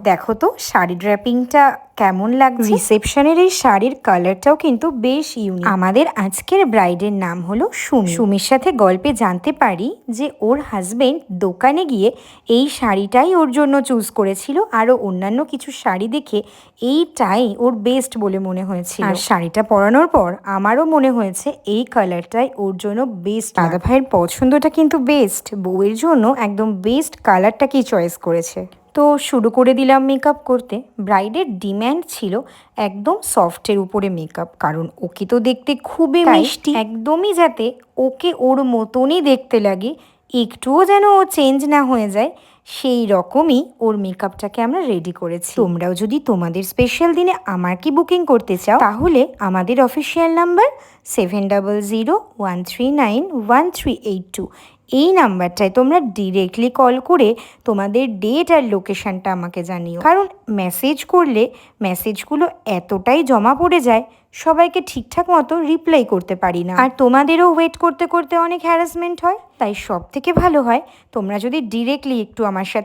দেখো তো শাড়ি ড্র্যাপিংটা কেমন লাগছে। রিসেপশনের এই শাড়ির কালারটাও কিন্তু বেশ ইউনিক। আমাদের আজকের ব্রাইডের নাম হলো সুমি। সুমির সাথে গল্পে জানতে পারি যে ওর হাজবেন্ড দোকানে গিয়ে এই শাড়িটাই ওর জন্য চুজ করেছিল, আরও অন্যান্য কিছু শাড়ি দেখে এইটাই ওর বেস্ট বলে মনে হয়েছিল। আর শাড়িটা পরানোর পর আমারও মনে হয়েছে এই কালারটাই ওর জন্য বেস্ট। দাদা ভাইয়ের পছন্দটা কিন্তু বেস্ট, বউয়ের জন্য একদম বেস্ট কালারটাকেই চয়েস করেছে। তো শুরু করে দিলাম মেকআপ করতে। ব্রাইডের ডিম্যান্ড ছিল একদম সফটের উপরে মেকআপ, কারণ ওকে তো দেখতে খুবই মিষ্টি, একদমই যাতে ওকে ওর মতনই দেখতে লাগে, একটুও যেন ও চেঞ্জ না হয়ে যায়, সেই রকমই ওর মেকআপটাকে আমরা রেডি করেছি। তোমরাও যদি তোমাদের স্পেশাল দিনে আমার কি বুকিং করতে চাও, তাহলে আমাদের অফিসিয়াল নাম্বার 7001391382 এই নাম্বারটায় তোমরা ডিরেক্টলি কল করে তোমাদের ডেট আর লোকেশনটা আমাকে জানিও। কারণ মেসেজ করলে মেসেজগুলো এতটাই জমা পড়ে যায়, সবাইকে ঠিকঠাক মতো রিপ্লাই করতে পারি না, আর তোমাদেরও ওয়েট করতে করতে অনেক হ্যারাসমেন্ট হয়। তাই সব থেকে ভালো হয় তোমরা যদি ডিরেক্টলি একটু আমার সাথে